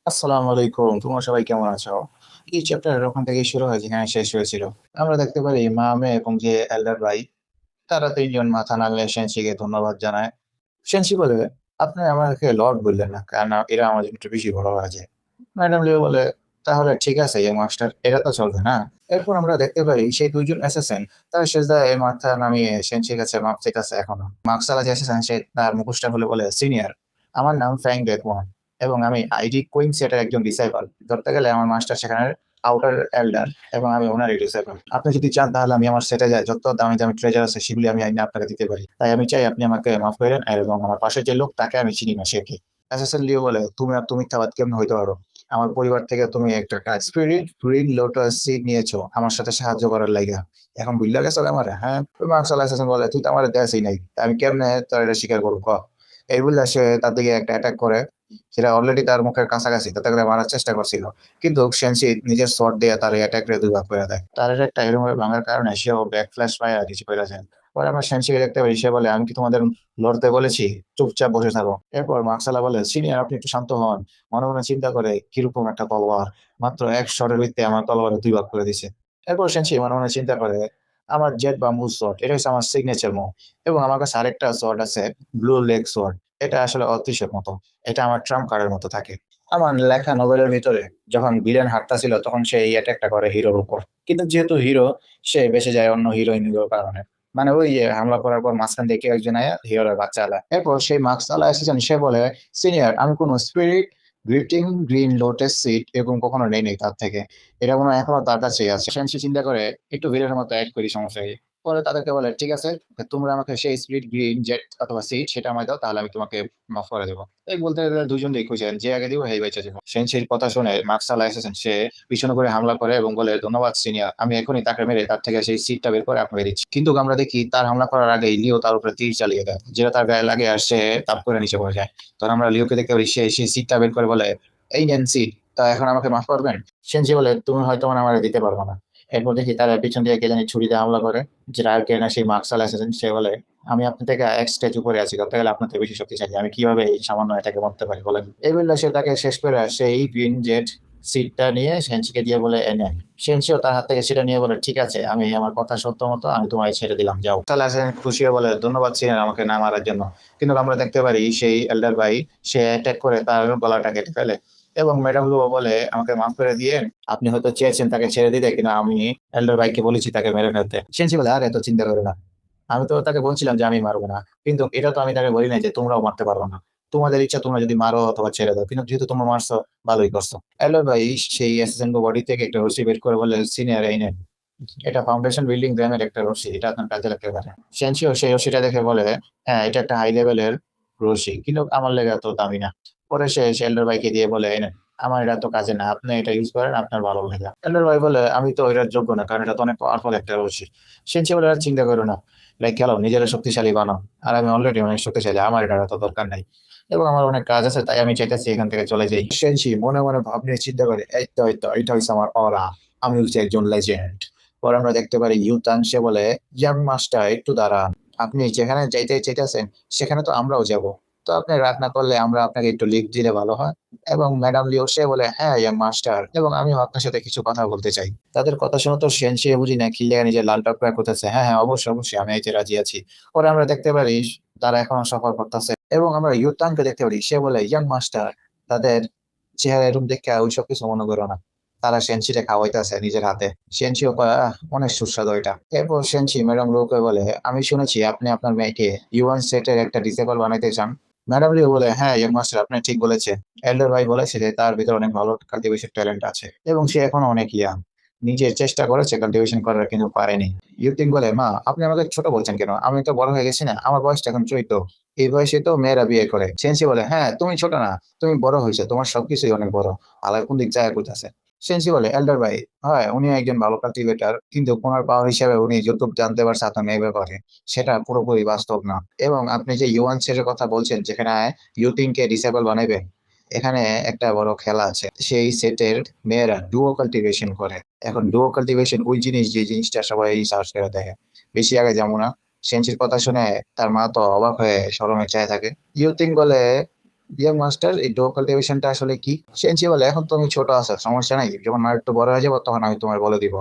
আসসালামু আলাইকুম। তোমরা সবাই কেমন আছো? এই চ্যাপ্টার ওখান থেকে শুরু হয় যেখানে শেষ হয়েছিল। আমরা দেখতে পারি মা, মেয়ে এবং যে এল্ডার ভাই তারা ৩ জন মাথা নাড়লে সেনশিকে ধন্যবাদ জানায়। সেনশি বলে, "আপনি আমাকে লর্ড বললেন না, কারণ এরা আমার জন্য একটু বেশি বড় হয়ে যায়।" ম্যাডাম লিও বলে, "তাহলে ঠিক আছে ইয়ং মাস্টার, এটা তো চলবে না?" এরপর আমরা দেখতে পারি সেই ২ জন অ্যাসাসিন তারা সেজদায় মাথা নামিয়ে সেনশির কাছে মাফ চাইতেছে এখনো। মার্কসালা যে অ্যাসাসিন সে তার মুখোশটা খুলে বলে, "সিনিয়র, আমার নাম ফ্র্যাঙ্ক ডেথওয়ান এবং আমি আইডি কুইনসেটের একজন ডিসাইপল। ধরতে গেলে আমার মাস্টার সেখানের আউটার এল্ডার এবং আমি ওনারই ডিসাইপল। আপনি যদি চান তাহলে আমি আমার সেটে যাই যত দামি দামি ট্রেজার আছে সেগুলি আমি আইনা আপনাকে দিতে পারি। তাই আমি চাই আপনি আমাকে মাফ করেন এবং আমার পাশের যে লোক তাকে আমি চিনি না, সে কে?" অ্যাসাসিন লিও বলে, "তুমি আর তুমি মিথ্যাবাদী কেমনে হইতে পারো? আমার পরিবার থেকে তুমি একটা কাজ স্পিরিট গ্রিন লোটাস সিড নিয়েছো আমার সাথে সাহায্য করার লাইগা। এখন বুঝলা গেছো আমারে, হ্যাঁ?" মার্শাল অ্যাসাসিন বলে, "তুই তো আমারে দেখাসই নাই। তা আমি কেমনে তোর এটা স্বীকার করবো ক?" এই বললে সে তার দিকে একটা অ্যাটাক করে। সেটা অলরেডি তার মুখের কাছাকাছি, তাতে করে মারার চেষ্টা করছিল। কিন্তু সেনসি নিজের শট দিয়ে তার এই অ্যাটাক রে ২ ভাগ করে দেয়। তার অ্যাটাকটা এরকমভাবে ভাঙার কারণে সেও ব্যাক ফ্ল্যাশ পায় নিচে পইড়া যায়। পরে আমরা সেনসিকে দেখতে পাই, সে বলে, "আমি কি তোমাদের লড়তে বলেছি? চুপচাপ বসে থাকো।" এরপর মার্শালা বলে, "সিনিয়র, আপনি একটু শান্ত হন।" মনে মনে চিন্তা করে, কিরকম একটা তলোয়ার! মাত্র এক শটের ভিত্তিতে আমার তলোয়ারের ২ ভাগ করে দিছে। এরপর সেনসি মনে মনে চিন্তা করে, আমার জেড বাম্বু শট, এটা হচ্ছে আমার সিগনেচার মুভ এবং আমার কাছে আরেকটা শট আছে, ব্লু লেগ শট। এটা আসলে অদৃশ্যের মতো। এটা আমার ট্রাম্প কার্ডের মতো থাকে। আমার লেখা নোবেলের ভিতরে যখন ভিলেন হারতাছিল তখন সে এই অ্যাটাকটা করে হিরোর উপর। কিন্তু যেহেতু হিরো, সে বেঁচে যায় অন্য হিরোইনগুলোর কারণে। মানে ওই যে হামলা করার পর মাঝখান থেকে কেউ একজন আয়া হিরোর বাচ্চা আলায়। এরপর সেই মার্কসালা এসেছেন, সে বলে, "সিনিয়র, আমি কোনো spirit greeting green lotus seed এরকম কখনো নেইনি তার থেকে। এটা মনে হয় এখনো তার কাছেই আছে।" সেনসি চিন্তা করে, একটু ভিলেনের মতো অ্যাক্ট করি, সমস্যা কি? পরে তাদেরকে বলে, "ঠিক আছে, তোমরা আমাকে সেই স্পিরিট গ্রিন জেট অথবা সিড সেটা আমায় দাও, তাহলে আমি তোমাকে মাফ করে দেব।" এই বলতে গেলে ২ জনেই খুশি হন। যে আগে দিব সেই বেঁচে যাবো। সেনসির কথা শুনে মার্কসালা এসেছেন, সে পিছনে করে হামলা করে এবং বলে, "ধন্যবাদ সিনিয়র। আমি এখনই তাকে মেরে তার থেকে সেই সিটটা বের করে আপনাকে দিচ্ছি।" কিন্তু আমরা দেখি তার হামলা করার আগেই লিও তার উপরে তীর চালিয়ে দেয়। যেটা তার গায়ে লাগে আর সে তাপ করে নিচে পড়ে যায়। তখন আমরা লিওকে দেখতে পারি, সে সেই সিটটা বের করে বলে, "এই নেন সিট। তা এখন আমাকে মাফ করবেন?" সেনসি বলে, "তুমি হয়তো আমারে দিতে পারবা না।" এরপর দেখি তারা পিছন দিয়ে কে জানি ছুরি দিয়ে হামলা করে। যেটা আর কেউ না, সেই মার্কসাল এসেছেন, সে বলে, "আমি আপনার থেকে এক স্টেজ উপরে আছি। ধরতে গেলে আপনার থেকে বেশি শক্তিশালী। আমি কিভাবে এই সামান্য এটাকে মারতে পারি বলেন?" এই বললে সে তাকে শেষ করে সেই গ্রিন জেট সিটটা নিয়ে সেনসিকে দিয়ে বলে, "এ নেন।" সেনসিও তার হাত থেকে সেটা নিয়ে বলে, "ঠিক আছে, আমি আমার কথা সত্য মতো আমি তোমায় ছেড়ে দিলাম, যাও।" তাহলে আসেন খুশি হয়ে বলে, "ধন্যবাদ সিনিয়র আমাকে না মারার জন্য।" কিন্তু আমরা দেখতে পারি সেই এল্ডার ভাই সে অ্যাটাক করে তার গলাটা কেটে ফেলে এবং ম্যাডাম লুও বলে, "আমাকে মাফ করে দিয়েন। আপনি হয়তো চেয়েছেন তাকে ছেড়ে দিতে, কিন্তু আমি এল্ডার ভাইকে বলেছি তাকে মেরে ফেলতে।" সেনসি বলে, "আরে এত চিন্তা করো না। আমি তো তাকে বলছিলাম যে আমি মারবো না। কিন্তু এটা তো আমি তাকে বলি নাই যে তোমরাও মারতে পারবা না। তোমাদের ইচ্ছা তোমরা যদি মারো অথবা ছেড়ে দাও। কিন্তু যেহেতু তোমরা মারছো, ভালোই করছো।" এল্ডার ভাই সেই অ্যাসিস্ট্যান্ট বডি থেকে একটা রশি বের করে বলে, "সিনিয়র, এই নেন। এটা ফাউন্ডেশন বিল্ডিং র্যামের একটা রশি। এটা আপনার কাজে লাগতে পারে।" সেনসিও সেই রশিটা দেখে বলে, "হ্যাঁ, এটা একটা হাই লেভেলের রশি। কিন্তু আমার লেগে এত দামি না।" পরে সে এল্ডার ভাইকে দিয়ে বলে, "এই নেন। আমার এটা তো কাজে না। আপনি এটা ইউজ করেন, আপনার ভালো লাগে।" এল্ডার ভাই বলে, "আমি তো এটার যোগ্য না। কারণ এটা তো অনেক পাওয়ারফুল একটা রশি।" সেনসি বলে, "আর চিন্তা করো না। লাইক খেলো, নিজেরা শক্তিশালী বানাও। আর আমি অলরেডি অনেক শক্তিশালী। আমার এটার এত দরকার নাই। এবং আমার অনেক কাজ আছে, তাই আমি চাইতেছি এখান থেকে চলে যাই।" সেনসি মনে মনে ভাব নিয়ে চিন্তা করে, এই তো, এটা হইছে আমার অরা। আমি হচ্ছি একজন লেজেন্ড। পরে আমরা দেখতে পারি ইউতান, সে বলে, "ইয়াং মাস্টার, একটু দাঁড়ান। আপনি যেখানে যাইতে চাইতেছেন সেখানে তো আমরাও যাব। তো আপনি রাগ না করলে আমরা আপনাকে একটু লিফট দিলে ভালো হয়।" এবং ম্যাডাম লিও, সে বলে, "হ্যাঁ ইয়াং মাস্টার, এবং আমিও আপনার সাথে কিছু কথা বলতে চাই।" তাদের কথা শুনে তো সেনসি বুঝি না কি লেগে নিজের লাল টকটকা করতেছে। "হ্যাঁ, হ্যাঁ, অবশ্যই, অবশ্যই, আমি এতে রাজি আছি।" পরে আমরা দেখতে পারি তারা এখনো সফর করতেছে এবং আমরা ইউতানকে দেখতে পারি, সে বলে, "ইয়াং মাস্টার, তাদের চেহারা এরকম দেখে ওইসব কিছু মনে করো না। তারা সেনসিরে খাওয়াইতেছে নিজের হাতে।" সেনসিও কয়, "আহ, অনেক সুস্বাদু এটা।" এরপর সেনসি ম্যাডাম লিওকে বলে, "আমি শুনেছি আপনি আপনার মেয়েকে ইউয়ান সেটের একটা ডিসেবল বানাইতে চান।" ম্যাডাম লিও বলে, "হ্যাঁ ইয়াং মাস্টার, আপনি ঠিক বলেছেন। এল্ডার ভাই বলেছে যে তার ভিতরে অনেক ভালো কাল্টিভেশন ট্যালেন্ট আছে এবং সে এখনো অনেক ইয়াং। নিজের চেষ্টা করেছে কাল্টিভেশন করার, কিন্তু পারেনি।" ইউতিন বলে, "মা, আপনি আমাকে ছোট বলছেন কেন? আমি তো বড় হয়ে গেছি না? আমার বয়সটা এখন 14। এই বয়সে তো মেয়েরা বিয়ে করে।" সেনসি বলে, "হ্যাঁ, তুমি ছোট না, তুমি বড় হয়েছো, তোমার সবকিছুই অনেক বড়। আলার কোন দিক যায় কইতাছে?" সেনসি বলে, "এল্ডার ভাই, হয় উনি একজন ভালো কাল্টিভেটর, কিন্তু ওনার পাওয়ার হিসেবে উনি যতটুকু জানতে পারছে আপনার মেয়ে ব্যাপারে, সেটা পুরোপুরি বাস্তব না। এবং আপনি যে ইউয়ান সেটের কথা বলছেন যেখানে ইউতিনকে ডিসেবল বানাইবেন, এখানে একটা বড় খেলা আছে। সেই সেটের মেয়েরা ডুও কাল্টিভেশন করে। এখন ডুও কাল্টিভেশন ওই জিনিস যে জিনিসটা সবাই সার্চ করে দেখে। বেশি আগে যাবো না।" সেনসির কথা শুনে তার মা তো অবাক হয়ে শরমে চেয়ে থাকে। ইউতিন বলে, ডিয়ার মাস্টার, এই ডো কাল্টিভেশনটা আসলে কি? সেনসি বলে, এখন তুমি ছোট আছো, সমস্যা নাই, যখন আর একটু বড় হয়ে যাবো তখন আমি তোমার বলে দিব।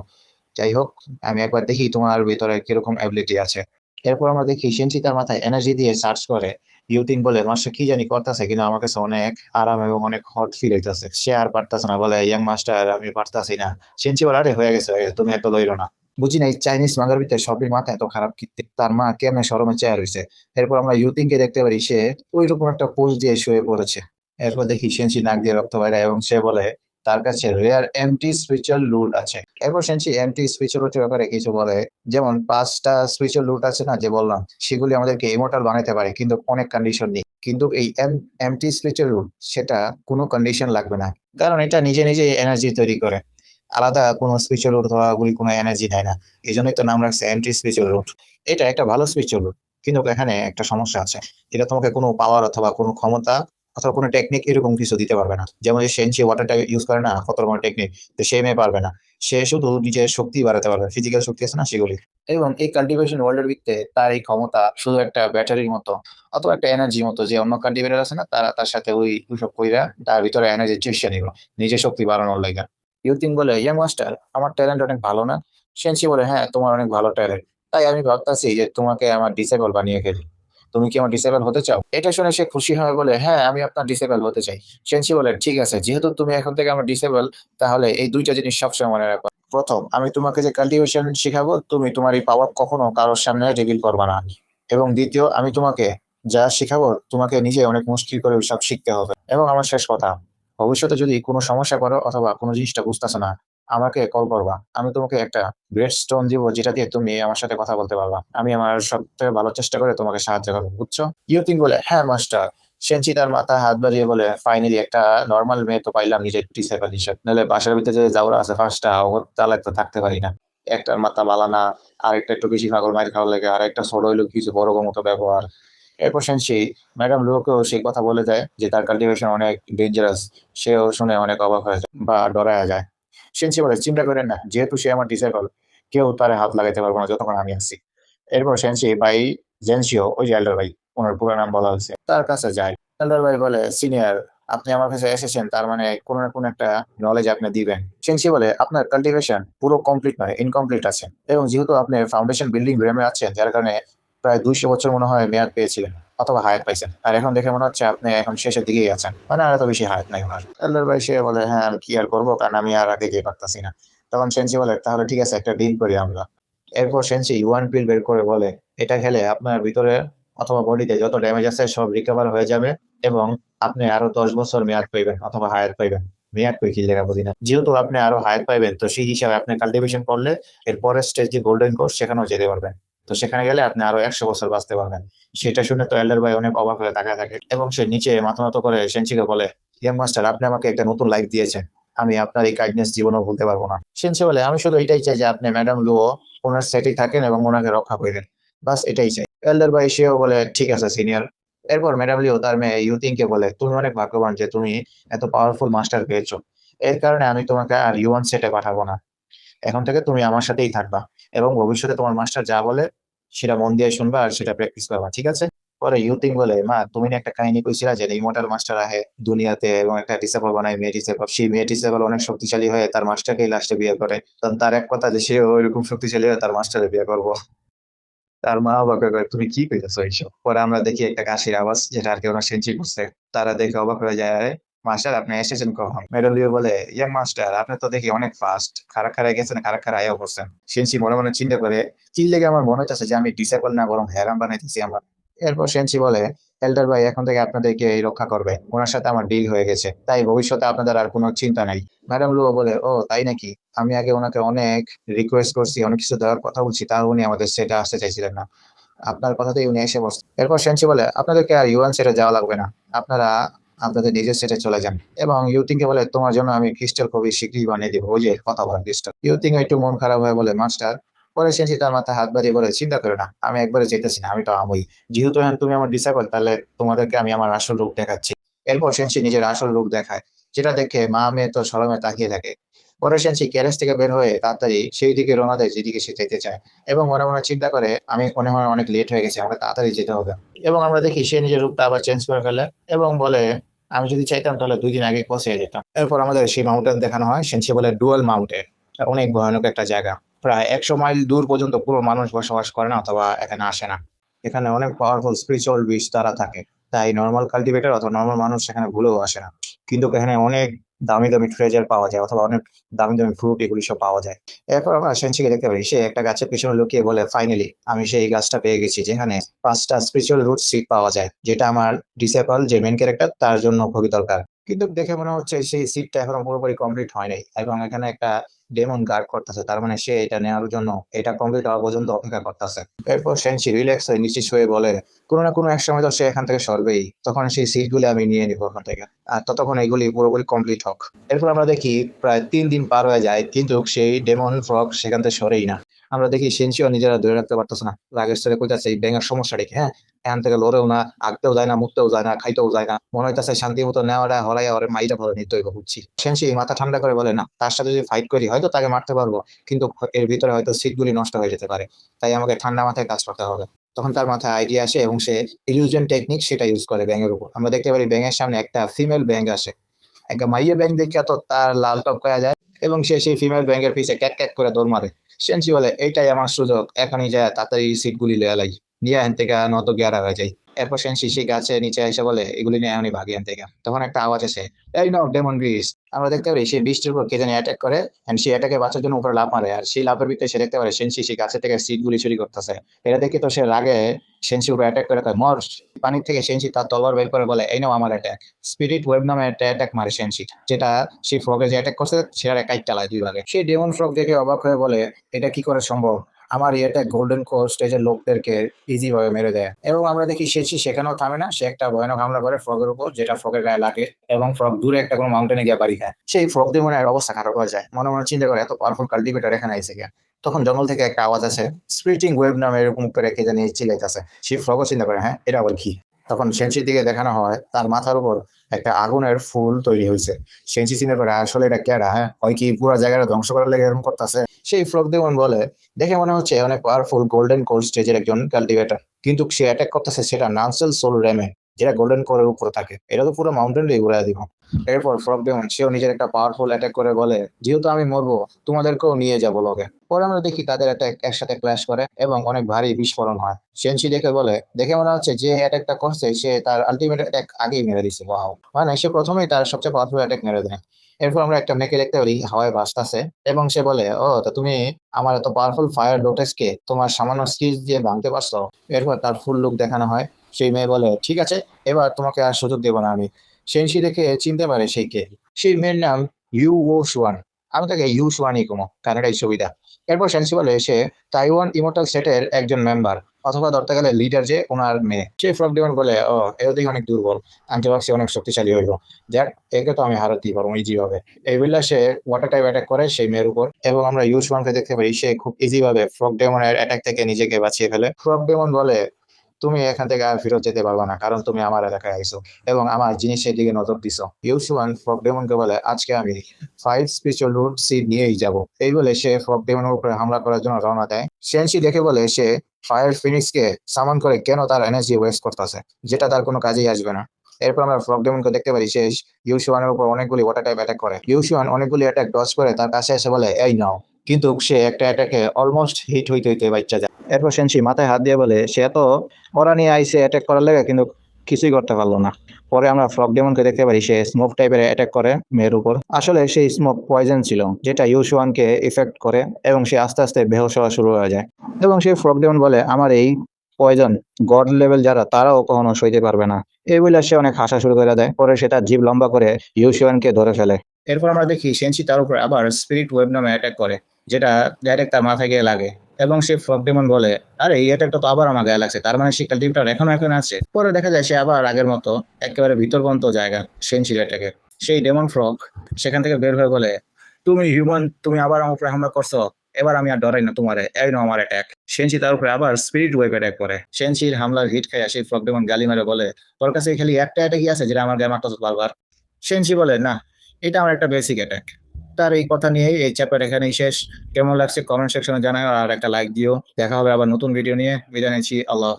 যাই হোক, আমি একবার দেখি তোমার ভিতরে কিরকম অ্যাবিলিটি আছে। এরপর আমরা দেখি সেনসি তার মাথায় এনার্জি দিয়ে সার্চ করে। ইউতিন বলে, মাস্টার কি জানি করতেছে, কিন্তু আমার কাছে অনেক আরাম এবং অনেক হট ফিল হইতেছে। সে আর পারতাছে না, বলে ইয়াং মাস্টার আমি পারতাছি না। সেনসি বলে, আরে হয়ে গেছে হয়ে গেছে, তুমি এত লইলো না। বুঝি না এই চাইনিজ মাগার ভিতরে সবের মাথা এত খারাপ কি, তার মা কেমনে শরমে চেয়ার হয়েছে। এরপর আমরা ইউতিনকে দেখতে পারি, সে ওই রকম একটা পোজ দিয়ে শুয়ে পড়েছে। এরপর দেখি সেনসি নাক দিয়ে রক্ত বাইরে এবং সে বলে তার কাছে রেয়ার এমটি স্পিরিচুয়াল লুট আছে। এরপর সেনসি এমটি স্পিরিচুয়াল লুটের ব্যাপারে কিছু বলে, যেমন 5টা স্পিরিচুয়াল লুট আছে না যে বললাম, সেগুলি আমাদেরকে ইমোর্টাল বানাতে পারে, কিন্তু অনেক কন্ডিশন নেই। কিন্তু এই এমটি স্পিরিচুয়াল লুট, সেটা কোনো কন্ডিশন লাগবে না, কারণ এটা নিজে নিজে এনার্জি তৈরি করে। আলাদা কোনো স্পিরিচুয়াল রুট অথবা ওগুলি কোনো এনার্জি দেয় না। এই জন্যই তো নাম রাখছে এন্টি স্পিরিচুয়াল রুট। এটা একটা ভালো স্পিরিচুয়াল রুট, কিন্তু এখানে একটা সমস্যা আছে। এটা তোমাকে কোনো পাওয়ার অথবা কোনো ক্ষমতা অথবা কোনো টেকনিক এরকম কিছু দিতে পারবে না। যেমন এই সেনসি ওয়াটারটা ইউজ করে না, কত রকমের টেকনিক, তো সে মেয়ে পারবে না। সে শুধু নিজের শক্তি বাড়াতে পারবে, ফিজিক্যাল শক্তি আছে না সেগুলি। এবং এই কাল্টিভেশন ওয়ার্ল্ডের ভিত্তিতে তার এই ক্ষমতা শুধু একটা ব্যাটারির মতো অথবা একটা এনার্জির মতো, যে অন্য কাল্টিভেটার আছে না, তারা তার সাথে ওইসব কইরা তার ভিতরে এনার্জি চুষে নিল নিজের শক্তি বাড়ানোর লাগে। ইউতিন বলে, ইয়াং মাস্টার আমার ট্যালেন্ট অনেক ভালো না? সেনসি বলে, হ্যাঁ তোমার অনেক ভালো ট্যালেন্ট, তাই আমি ভাবতাছি যে তোমাকে আমার ডিসেবল বানিয়ে ফেলি। তুমি কি আমার ডিসেবল হতে চাও? এটা শুনে সে খুশি হয়, বলে হ্যাঁ আমি আপনার ডিসেবল হতে চাই। সেনসি বলে, ঠিক আছে, যেহেতু তুমি এখন থেকে আমার ডিসেবল, তাহলে এই দুইটা জিনিস সবসময় মনে রাখো। প্রথম, আমি তোমাকে যে কাল্টিভেশন শিখাবো, তুমি তোমার এই পাওয়ার কখনো কারোর সামনে রিভিল করবা না। এবং দ্বিতীয়, আমি তোমাকে যা শিখাবো তোমাকে নিজে অনেক মুশকিল করে সব শিখতে হবে। এবং আমার শেষ কথা, ভবিষ্যতে যদি কোনো সমস্যা করো অথবা কোনো জিনিসটা বুঝতেছো না, আমাকে কল করবা। আমি তোমাকে একটা গ্রেট স্টোন দিব, যেটা দিয়ে তুমি আমার সাথে কথা বলতে পারবা। আমি আমার সব থেকে ভালো চেষ্টা করে তোমাকে সাহায্য করবো, বুঝছো? ইউতিন বলে, হ্যাঁ মাস্টার। সেনচি তার মাথা হাত বাড়িয়ে বলে, ফাইনালি একটা নর্মাল মেয়ে তো পাইলাম নিজের ডিসেবল হিসেবে, নাহলে বাসার ভিতরে যে যাওরা আছে ফার্স্টটা ওর তালাক তো থাকতে পারি না। একটার মাথা বালানা, আরেকটা একটু বেশি পাগল মাইর খাওয়ার লাগে, আর একটা ছোট হইলো কিছু বড় মতো ব্যবহার। এরপর সেনসি ম্যাডাম লুকেও সেই কথা বলে দেয় যে তার কাল্টিভেশন অনেক ডেঞ্জারাস। সেও শুনে অনেক অবাক হয়ে যায় বা ডরায় যায়। সেনসি বলে, চিন্তা করেন না, যেহেতু সে আমার ডিসেবল, কেউ তারে হাত লাগাইতে পারবো না যতক্ষণ আমি আছি। এরপর সেনসি ভাই জেনসিও, ওই যে এল্ডার ভাই, ওনার পুরো নাম বলা হয়েছে, তার কাছে যায়। এল্ডার ভাই বলে, সিনিয়র, আপনি আমার কাছে এসেছেন, তার মানে কোনো না কোনো একটা নলেজ আপনি দিবেন। সেনসি বলে, আপনার কাল্টিভেশন পুরো কমপ্লিট নয়, ইনকমপ্লিট আছে। এবং যেহেতু আপনি ফাউন্ডেশন বিল্ডিং গ্রামে আছেন, যার কারণে প্রায় 200 বছর মনে হয় মেয়াদ পেয়েছিলেন অথবা হায়াত পাইছেন, আর এখন দেখে মনে হচ্ছে আপনি এখন শেষের দিকেই আছেন, মানে আর এত বেশি হায়াত নাই ওনার। এল্ডার ভাই সে বলে, হ্যাঁ আমি কি আর করবো, কারণ আমি আর আগে গিয়ে পারতাছি না। তখন সেনসি বলে, তাহলে ঠিক আছে, একটা ডিল করি আমরা। এরপর সেনসি ওয়ান পিল বের করে বলে, এটা খেলে আপনার ভিতরে অথবা বডিতে যত ড্যামেজ আছে সব রিকভার হয়ে যাবে, এবং আপনি আরো 10 বছর মেয়াদ পাইবেন অথবা হায়াত পাইবেন। মেয়াদ কই কি লেখা বুঝি না। যেহেতু আপনি আরো হায়াত পাইবেন, তো সেই হিসাবে আপনি কাল্টিভেশন করলে এর পরের স্টেজ যে গোল্ডেন কোর্স, সেখানেও যেতে পারবেন। তো সেখানে গেলে আপনি আরো 100 বছর বাঁচতে পারবেন। সেটা শুনে তো এল্ডার ভাই অনেক অবাক হয়ে তাকায় থাকে, এবং সে নিচে মাথা নত করে সেনসিকে বলে, ইয়াং মাস্টার, আপনি আমাকে একটা নতুন লাইফ দিয়েছেন, আমি আপনার এই কাইন্ডনেস জীবনেও ভুলতে পারবো না। সেনসি বলে, আমি শুধু এটাই চাই যে আপনি ম্যাডাম লুও ওনার সেটেই থাকেন এবং ওনাকে রক্ষা করেন, বাস এটাই চাই। এল্ডার ভাই সেও বলে, ঠিক আছে সিনিয়র। এরপর ম্যাডাম লিও তার মেয়ে ইউতিনকে বলে, তুমি অনেক ভাগ্যবান যে তুমি এত পাওয়ারফুল মাস্টার পেয়েছো। এর কারণে আমি তোমাকে আর ইউয়ান সেটে পাঠাবো না, এখন থেকে তুমি আমার সাথেই থাকবা, এবং ভবিষ্যতে তোমার মাস্টার যা বলে সেটা মন দিয়ে শুনবা আর সেটা প্র্যাকটিস করবা, ঠিক আছে? পরে ইউতিন বলে, মা তুমি না একটা কাহিনী কইছিলা যে ইমর্টাল মাস্টার আহে দুনিয়াতে এবং একটা ডিসেবল বানায়, মেয়ে ডিসেবল, সেই মেয়ে ডিসেবল অনেক শক্তিশালী হয়ে তার মাস্টারকেই লাস্টে বিয়ে করে। তখন তার এক কথা যে সে ওইরকম শক্তিশালী হয়ে তার মাস্টারে বিয়ে করবো। তার মা অবাক হয়ে কয়, তুমি কি কইতেছো এইসব? পরে আমরা দেখি একটা কাশির আওয়াজ, যেটা আর কি ওরা সেঞ্চি করছে। তারা দেখে অবাক হয়ে যায়, "আরে, মাস্টার আপনি এসেছেন কখন?" মেডালিও বলে, ইয়াং মাস্টার আপনি তো দেখি অনেক ফাস্ট, খাড়া খাড়ায় গেছেন, খাড়া খাড়া আয়াও করছেন। সেনসি মনে মনে চিন্তা করে, কি লেগে আমার মনে হচ্ছে যে আমি ডিসেবল না বরং হ্যারাম বানাইতেছি আমরা। এরপর সেনসি বলে, এল্ডার ভাই এখন থেকে আপনাদেরকে এই রক্ষা করবে, ওনার সাথে আমার ডিল হয়ে গেছে, তাই ভবিষ্যতে আপনাদের আর কোনো চিন্তা নাই। ম্যাডাম লুও বলে, ও তাই নাকি? আমি আগে ওনাকে অনেক রিকোয়েস্ট করছি, অনেক কিছু দেওয়ার কথা বলছি, তাও উনি আমাদের সেটা আসতে চাইছিলেন না। আপনার কথাতেই উনি এসে বসছেন। এরপর সেনসি বলে, আপনাদেরকে আর ইউএন সেটে যাওয়া লাগবে না, আপনারা আপনাদের নিজের সেটে চলে যান। এবং ইউতিংকে বলে, তোমার জন্য আমি ক্রিস্টাল খুবই শীঘ্রই বানিয়ে দিব, ওই যে কথা বলা ক্রিস্টাল। ইউতিং একটু মন খারাপ হয়ে বলে, মাস্টার। পরে সেনসি তার মাথায় হাত বাড়িয়ে বলে, চিন্তা করো না, আমি একবারে যেতেছি না, আমি তো আমই। যেহেতু এখন তুমি আমার ডিসেবল, তাহলে তোমাদেরকে আমি আমার আসল রূপ দেখাচ্ছি। এরপর সেনসি নিজের আসল রূপ দেখায়, যেটা দেখে মা মেয়ে তো শরমে তাকিয়ে থাকে। পরে সেনসি গ্যারেজ থেকে বের হয়ে তাড়াতাড়ি সেই দিকে রওনা দেয় যেদিকে সে যেতে চায়, এবং মনে মনে চিন্তা করে আমি মনে হয় অনেক লেট হয়ে গেছে, আমাকে তাড়াতাড়ি যেতে হবে। এবং আমরা দেখি সে নিজের রূপটা আবার চেঞ্জ করে ফেলে এবং বলে আমি যদি চাইতাম তাহলে 2 দিন আগে পৌঁছে যেতাম। এরপর আমাদের সেই মাউন্টেন দেখানো হয়, সেনসি বলে ডুয়াল মাউন্টেন, অনেক ভয়ানক একটা জায়গা। প্রায় 100 মাইল দূর পর্যন্ত পুরো মানুষ বসবাস করে না অথবা এখানে আসে না। এখানে অনেক পাওয়ারফুল স্পিরিচুয়াল বিচ তারা থাকে, তাই নর্মাল কাল্টিভেটর অথবা নর্মাল মানুষ সেখানে ভুলেও আসে না। কিন্তু এখানে অনেক দামি দামি ট্রেজার পাওয়া যায় অথবা অনেক দামি দামি ফ্রুট এগুলি সব পাওয়া যায়। এরপর আমরা সেনসিকে দেখতে পারি সে একটা গাছের পিছনে লুকিয়ে বলে ফাইনালি আমি সেই গাছটা পেয়ে গেছি যেখানে 5টা স্পিরিচুয়াল রুট সিড পাওয়া যায়, যেটা আমার ডিসেবল যে মেন ক্যারেক্টার তার জন্য খুবই দরকার। কিন্তু দেখে মনে হচ্ছে সেই সিটটা এখনো পুরোপুরি কমপ্লিট হয় নাই, এবং এখানে একটা ডেমন গার্ড করতেছে, তার মানে সে এটা নেওয়ার জন্য এটা কমপ্লিট হওয়া পর্যন্ত অপেক্ষা করতেছে। এরপর সেনসি রিল্যাক্স হয়ে নিশ্চিত হয়ে বলে কোনো না কোনো এক সময় তো সে এখান থেকে সরবেই, তখন সেই সিট গুলি আমি নিয়ে নিবো ওখান থেকে, আর ততক্ষণ এগুলি পুরোপুরি কমপ্লিট হোক। এরপর আমরা দেখি প্রায় 3 দিন পার হয়ে যায় কিন্তু সেই ডেমন ফ্রগ সেখান থেকে সরেই না। আমরা দেখি সেনসিও নিজেরা ধরে রাখতে পারতেছে না, রাগের স্তরে কইতাছে এই ব্যাঙের সমস্যা দেখি, হ্যাঁ এখান থেকে লড়েও না, আঁকতেও যায় না, মুততেও যায় না, খাইতেও যায় না, মনে হইতাছে শান্তি মতো নেওয়াটা হরাইয়া ওরে মাইরা ভালো নিতে হইব বুঝছি। সেনসি মাথা ঠান্ডা করে বলে না, তার সাথে যদি ফাইট করি হয়তো তাকে মারতে পারবো, কিন্তু এর ভিতরে হয়তো সিটগুলি নষ্ট হয়ে যেতে পারে, তাই আমাকে ঠান্ডা মাথায় কাজ করতে হবে। তখন তার মাথায় আইডিয়া আসে এবং সে ইলিউশন টেকনিক সেটা ইউজ করে ব্যাঙের উপর। আমরা দেখতে পারি ব্যাঙের সামনে একটা ফিমেল ব্যাঙ আসে, একটা মাইয়া ব্যাঙ দেখে তো তার লাল টক হয়ে যায়, এবং সে সেই ফিমেল ব্যাঙের পিছে ক্যাট ক্যাট করে দৌড় মারে। সেনসি বলে এইটাই আমার সুযোগ, এখনই যায় তাড়াতাড়ি সিটগুলি লয়ে লাই, নিয়ে এখান থেকে নত গেরা হয়ে যায়। এরপর সেনসি সেই গাছে নিচে এসে বলে এগুলি নিয়ে এখনই ভাগি এখান থেকে। তখন একটা আওয়াজ আসে, এই নাও ডেমন বিস্ট। আমরা দেখতে পারি সেই বৃষ্টির উপর কে জানি অ্যাটাক করে, এন্ড সেই অ্যাটাকে বাঁচার জন্য উপরে লাফ মারে, আর সেই লাফের ভিতরে সে দেখতে পারে সেনসি সেই গাছের থেকে সিটগুলি চুরি করতেছে। এটা দেখে তো সে রাগে সেনসির উপর অ্যাটাক করে তার মর। পানির থেকে সেনসি তার তলোয়ার বের করে বলে এই নাও আমার অ্যাটাক। স্পিরিট ওয়েব নামে একটা অ্যাটাক মারে সেনসি, যেটা সেই ফ্রগে যে অ্যাটাক করছে সেটার কাইট চালায় 2 ভাগে। সেই ডেমন ফ্রগ দেখে অবাক হয়ে বলে এটা কি করে সম্ভব, আমার এই অ্যাটাক গোল্ডেন কোর স্টেজের লোকদেরকে ইজি ভাবে মেরে দেয়। এবং আমরা দেখি সেনসি সেখানেও থামে না, সে একটা ভয়ানক হামলা করে ফ্রগের উপর, যেটা ফ্রগের গায়ে লাগে এবং ফ্রগ দূরে একটা কোনো মাউন্টেনে গিয়ে বাড়ি খায়। সেই ফ্রগ দিয়ে মনে হয় অবস্থা খারাপ হয়ে যায়, মনে মনে চিন্তা করে এত পাওয়ারফুল কাল্টিভেটর এখানে আইসে গিয়া। তখন জঙ্গল থেকে একটা আওয়াজ আছে, স্প্রিটিং ওয়েব নামে এরকম করে কে জানি চিল্লাইতেছে। সেই ফ্রগও চিন্তা করে হ্যাঁ এটা আবার কি। তখন সেনসির দিকে দেখানো হয় তার মাথার উপর একটা আগুনের ফুল তৈরি হয়েছে। সেনসি চিন্তা করে আসলে এটা কেডা, হ্যাঁ হয় কি পুরো জায়গাটা ধ্বংস করার লেগে এরকম করতেছে। সেই ফ্রগ দেমন বলে দেখে মনে হচ্ছে অনেক পাওয়ারফুল গোল্ডেন কোর স্টেজের একজন কাল্টিভেটর, কিন্তু সে অ্যাটাক করতেছে সেটা নানসেল সোল রেমে, যেটা গোল্ডেন কোরের উপরে থাকে, এটা তো পুরো মাউন্টেন দিয়ে ঘুরে দিব। এরপর ফ্রগ ডেমন সেও নিজের একটা পাওয়ারফুল অ্যাটাক করে বলে যেহেতু আমি মরবো তোমাদেরকেও নিয়ে যাবো লগে। পরে আমরা দেখি তাদের অ্যাটাক একসাথে ক্ল্যাশ করে এবং অনেক ভারী বিস্ফোরণ হয়। সেনসি দেখে বলে দেখে মনে হচ্ছে যে অ্যাটাকটা করছে সে তার আলটিমেট অ্যাটাক আগেই মেরে দিচ্ছে, ওয়াও মানে সে প্রথমেই তার সবচেয়ে পাওয়ারফুল অ্যাটাক মেরে দেয়। এরপর আমরা একটা মেয়েকে দেখতে পারি হাওয়ায় ভাসতেছে, এবং সে বলে ও তা তুমি আমার এত পাওয়ারফুল ফায়ার লোটেসকে তোমার সামান্য স্কিল দিয়ে ভাঙতে পারছো। এরপর তার ফুল লুক দেখানো হয়। সেই মেয়ে বলে ঠিক আছে এবার তোমাকে আর সুযোগ দেবো না আমি। সেনসি দেখে চিনতে পারে সেই কে, সেই মেয়ের নাম ইউ ও সুয়ান। আমি তাকে ইউ সুয়ানই কমো কারণ এটাই সুবিধা। এরপর সেনসি বলে সে তাইওয়ান ইমোর্টাল সেটের একজন মেম্বার, অথবা ধরতে গেলে লিডার যে ওনার মেয়ে। সেই ফ্রগ ডেমন বলে ও এও দেখি অনেক দুর্বল, আমি তো ভাবছি অনেক শক্তিশালী হইব, দেখ একে তো আমি হারাতেই পারবো ইজি ভাবে। এই বললে সে ওয়াটার টাইপ অ্যাটাক করে সেই মেয়ের উপর, এবং আমরা ইউ সুয়ানকে দেখতে পাই সে খুব ইজি ভাবে ফ্রগ ডেমনের অ্যাটাক থেকে নিজেকে বাঁচিয়ে ফেলে। ফ্রগ ডেমন বলে তুমি এখান থেকে আর ফেরত যেতে পারবে না, কারণ তুমি আমার এলাকায় আইছো এবং আমার জিনিসের দিকে নজর দিছো। ইউসুয়ান ফ্রগ ডেমনকে বলে আজকে আমি 5 স্পেশাল রুট সিড নিয়েই যাব। এই বলে সে ফ্রগ ডেমনের উপরে হামলা করার জন্য রওনা দেয়। সেনসি দেখে বলে সে ফায়ার ফিনিক্সকে সামন করে কেন তার এনার্জি ওয়েস্ট করতেছে, যেটা তার কোনো কাজেই আসবে না। এরপর আমরা ফ্রগ ডেমনকে দেখতে পারি সে ইউসুয়ানের উপর অনেকগুলি ওয়াটার টাইপ অ্যাটাক করে। ইউসুয়ান অনেকগুলি অ্যাটাক ডজ করে তার কাছে এসে বলে এই নাও, কিন্তু সে একটা অ্যাটাকে অলমোস্ট হিট হইতে হইতে বাচ্চা যায়। এরপর সেনসি মাথায় হাত দিয়ে বলে সে তো ওরা নিয়ে আইসে অ্যাটাক করার লেগে কিন্তু কিছুই করতে পারলো না। পরে আমরা ফ্রগ ডেমনকে দেখতে পারি সে স্মোক টাইপের অ্যাটাক করে মেয়ের উপর। আসলে সেই স্মোক পয়জন ছিল যেটা ইউসুয়ানকে ইফেক্ট করে, এবং সে আস্তে আস্তে বেহুশ হওয়া শুরু হয়ে যায়। এবং সেই ফ্রগ ডেমন বলে আমার এই পয়জন গড লেভেল যারা তারাও কখনো সইতে পারবে না। এই বলে সে অনেক হাসা শুরু করে দেয়। পরে সে তার জিভ লম্বা করে ইউসুয়ানকে ধরে ফেলে। এরপর আমরা দেখি সেনসি তার উপর আবার স্পিরিট ওয়েব নামে অ্যাটাক করে, যেটা ডাইরেক্ট তার মাথায় গিয়ে লাগে, এবং সে ফ্রগ ডেমন বলে আরে এই অ্যাটাকটা তো আবার আমার গায়ে লাগছে, তার মানে সে কাল্টিভেটর এখনো এখানে আছে। পরে দেখা যায় সে আবার আগের মতো একেবারে ভিতরবন্ত জায়গা সেনসির অ্যাটাকে। সেই ডেমন ফ্রগ সেখান থেকে বের হয়ে বলে তুমি হিউম্যান, তুমি আবার আমার উপরে হামলা করছো, এবার আমি আর ডরাই না তোমারে, এই নাও আমার অ্যাটাক। সেনসি তার উপরে আবার স্পিরিট ওয়েব অ্যাটাক করে। সেনসির হামলার হিট খায় সেই ফ্রগ ডেমন গালি মারে বলে তোর কাছে খালি একটা অ্যাটাকই আছে যেটা আমার গায়ে মারতেছ বারবার। সেনসি বলে না, এটা আমার একটা বেসিক অ্যাটাক। তার এই কথা নিয়েই এই চ্যাপ্টার এখানেই শেষ। কেমন লাগছে কমেন্ট সেকশনে জানাও আর একটা লাইক দিও। দেখা হবে আবার নতুন ভিডিও নিয়ে। বিদায় নিচ্ছি। আল্লাহ হাফেজ।